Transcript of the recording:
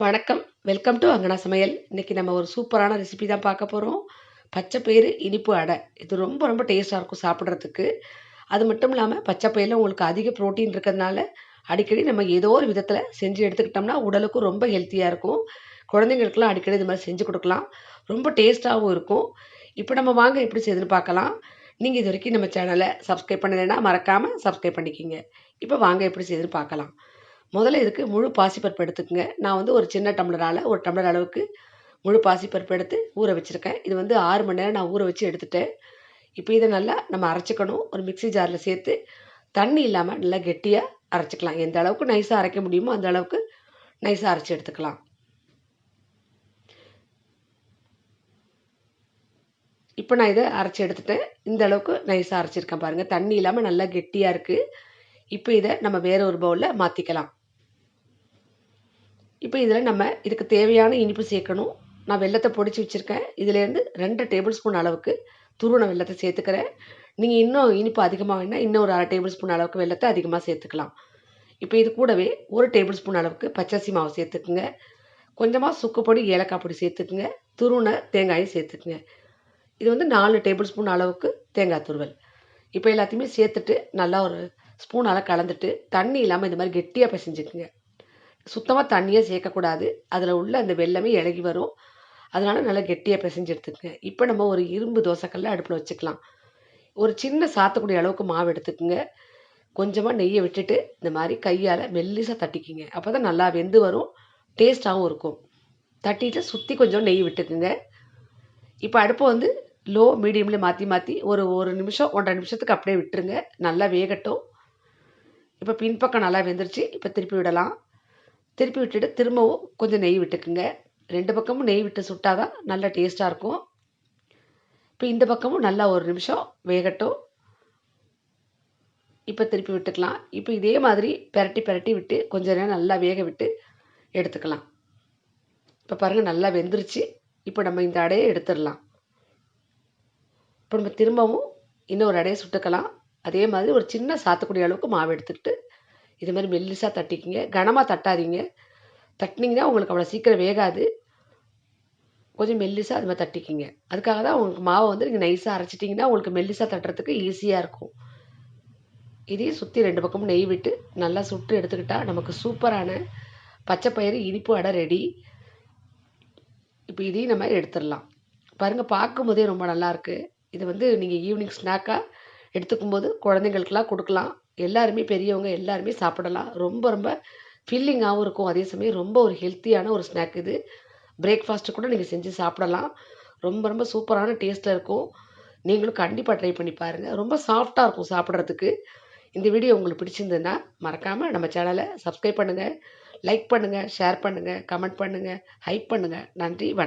வணக்கம். Welcome to அங்கனா சமையல். இன்னைக்கு நம்ம ஒரு சூப்பரான ரெசிபி தான் பார்க்க போறோம். பச்சை பயிறு இனிப்பு அடை. இது ரொம்ப ரொம்ப டேஸ்ட்டா இருக்கும் சாப்பிடுறதுக்கு. அது மட்டும் இல்லாம பச்சை பயிறுல உங்களுக்கு அதிக புரோட்டீன் இருக்கிறதுனால, அடிக்கடி நம்ம ஏதோ ஒரு விதத்தில செஞ்சு எடுத்துக்கிட்டோம்னா, உடலுக்கும் ரொம்ப ஹெல்த்தியா இருக்கும். குழந்தைங்களுக்கெல்லாம் அடிக்கடி இது மாரி செஞ்சு குடுக்கலாம். ரொம்ப டேஸ்ட்டாவும் இருக்கும். இப்ப நம்ம வாங்க எப்படி செய்யுதுன்னு பார்க்கலாம். நீங்க இதுவரைக்கும் நம்ம சேனல சப்ஸ்கிரைப் பண்ணலைன்னா, மறக்காம சப்ஸ்கிரைப் பண்ணிக்கங்க. இப்ப வாங்க எப்படி செய்யுதுன்னு பார்க்கலாம். முதல்ல இதுக்கு முழு பாசிப்பருப்பு எடுத்துக்கங்க. நான் வந்து ஒரு சின்ன டம்ளரால 1 டம்ளர் அளவுக்கு முழு பாசிப்பருப்பு எடுத்து ஊற வச்சிருக்கேன். இது வந்து 6 மணி நேரம் நான் ஊற வச்சு எடுத்துட்டேன். இப்போ இத நல்லா நம்ம அரைச்சுக்கணும். ஒரு மிக்ஸி ஜார்ல சேர்த்து தண்ணி இல்லாம நல்லா கெட்டியா அரைச்சுக்கலாம். எந்த அளவுக்கு நைஸா அரைக்க முடியுமோ அந்த அளவுக்கு நைஸா அரைச்சு எடுத்துக்கலாம். இப்போ நான் இத அரைச்சு எடுத்துட்டேன். இந்த அளவுக்கு நைஸா அரைச்சிருக்கேன் பாருங்க. தண்ணி இல்லாம நல்லா கெட்டியா இருக்கு. இப்போ இத நம்ம வேற ஒரு பவுல்ல மாத்திக்கலாம். இப்போ இதில் நம்ம இதுக்கு தேவையான இனிப்பு சேர்க்கணும். நான் வெல்லத்தை பொடிச்சு வச்சுருக்கேன். இதுலேருந்து 2 டேபிள் ஸ்பூன் அளவுக்கு துருவன வெல்லத்தை சேர்த்துக்கிறேன். நீங்கள் இன்னும் இனிப்பு அதிகமாக வேணும்னா இன்னும் ஒரு 1/2 டேபிள் ஸ்பூன் அளவுக்கு வெல்லத்தை அதிகமாக சேர்த்துக்கலாம். இப்போ இது கூடவே 1 டேபிள் ஸ்பூன் அளவுக்கு பச்சரிசி மாவு சேர்த்துக்குங்க. கொஞ்சமாக சுக்கு பொடி, ஏலக்காய் பொடி சேர்த்துக்குங்க. துருவன தேங்காயும் சேர்த்துக்குங்க. இது வந்து 4 டேபிள் ஸ்பூன் அளவுக்கு தேங்காய் துருவல். இப்போ எல்லாத்தையுமே சேர்த்துட்டு நல்லா ஒரு ஸ்பூனால் கலந்துட்டு தண்ணி இல்லாமல் இந்த மாதிரி கெட்டியாக பிசைஞ்சுக்குங்க. சுத்தமாக தண்ணியே சேர்க்கக்கூடாது. அதில் உள்ள அந்த வெல்லமே இளகி வரும். அதனால் நல்லா கெட்டியாக பிசைஞ்சு எடுத்துக்கங்க. இப்போ நம்ம ஒரு இரும்பு தோசைக்கல்ல அடுப்பில் வச்சுக்கலாம். ஒரு சின்ன சாத்துக்குடி அளவுக்கு மாவு எடுத்துக்கங்க. கொஞ்சமாக நெய்யை விட்டுட்டு இந்த மாதிரி கையால் மெல்லிசாக தட்டிக்கிங்க. அப்போ தான் நல்லா வெந்து வரும், டேஸ்ட்டாகவும் இருக்கும். தட்டிட்டு சுற்றி கொஞ்சம் நெய் விட்டுக்குங்க. இப்போ அடுப்பை வந்து லோ மீடியமில் மாற்றி மாற்றி ஒரு 1 நிமிஷம் 1.5 நிமிஷத்துக்கு அப்படியே விட்டுருங்க. நல்லா வேகட்டும். இப்போ பின்பக்கம் நல்லா வெந்துருச்சு. இப்போ திருப்பி விடலாம். திருப்பி விட்டுட்டு திரும்பவும் கொஞ்சம் நெய் விட்டுக்குங்க. 2 பக்கமும் நெய் விட்டு சுட்டா தான் நல்ல டேஸ்ட்டாக இருக்கும். இப்போ இந்த பக்கமும் நல்லா 1 நிமிஷம் வேகட்டும். இப்போ திருப்பி விட்டுக்கலாம். இப்போ இதே மாதிரி பெரட்டி பெரட்டி விட்டு கொஞ்ச நேரம் நல்லா வேக விட்டு எடுத்துக்கலாம். இப்போ பாருங்கள் நல்லா வெந்துருச்சு. இப்போ நம்ம இந்த அடையை எடுத்துடலாம். இப்போ நம்ம திரும்பவும் இன்னொரு அடையை சுட்டுக்கலாம். அதே மாதிரி ஒரு சின்ன சாத்துக்குடி அளவுக்கு மாவு எடுத்துக்கிட்டு இது மாதிரி மெல்லிசாக தட்டிக்கிங்க. கனமாக தட்டாதீங்க. தட்டினீங்கன்னா உங்களுக்கு அவ்வளோ சீக்கிரம் வேகாது. கொஞ்சம் மெல்லிசா அது மாதிரி தட்டிக்கிங்க. அதுக்காக தான் உங்களுக்கு மாவை வந்து நீங்கள் நைஸாக அரைச்சிட்டிங்கன்னா உங்களுக்கு மெல்லிசா தட்டுறதுக்கு ஈஸியாக இருக்கும். இதையும் சுற்றி 2 பக்கமும் நெய் விட்டு நல்லா சுட்டு எடுத்துக்கிட்டா நமக்கு சூப்பரான பச்சை பயிறு இனிப்பு அடை ரெடி. இப்போ இதையும் நம்ம எடுத்துடலாம். பாருங்கள் பார்க்கும்போதே ரொம்ப நல்லாயிருக்கு. இது வந்து நீங்கள் ஈவினிங் ஸ்நாக்காக எடுத்துக்கும்போது குழந்தைங்களுக்கெல்லாம் கொடுக்கலாம். எல்லாருமே பெரியவங்க எல்லாருமே சாப்பிடலாம். ரொம்ப ரொம்ப ஃபில்லிங்காகவும் இருக்கும். அதே சமயம் ரொம்ப ஒரு ஹெல்த்தியான ஒரு ஸ்நாக் இது. பிரேக்ஃபாஸ்ட்டு கூட நீங்கள் செஞ்சு சாப்பிடலாம். ரொம்ப ரொம்ப சூப்பரான டேஸ்ட்டில் இருக்கும். நீங்களும் கண்டிப்பாக ட்ரை பண்ணி பாருங்கள். ரொம்ப சாஃப்ட்டாக இருக்கும் சாப்பிட்றதுக்கு. இந்த வீடியோ உங்களுக்கு பிடிச்சிருந்ததுன்னா, மறக்காமல் நம்ம சேனலை சப்ஸ்கிரைப் பண்ணுங்கள், லைக் பண்ணுங்கள், ஷேர் பண்ணுங்கள், கமெண்ட் பண்ணுங்கள், ஹைப் பண்ணுங்கள். நன்றி, வணக்கம்.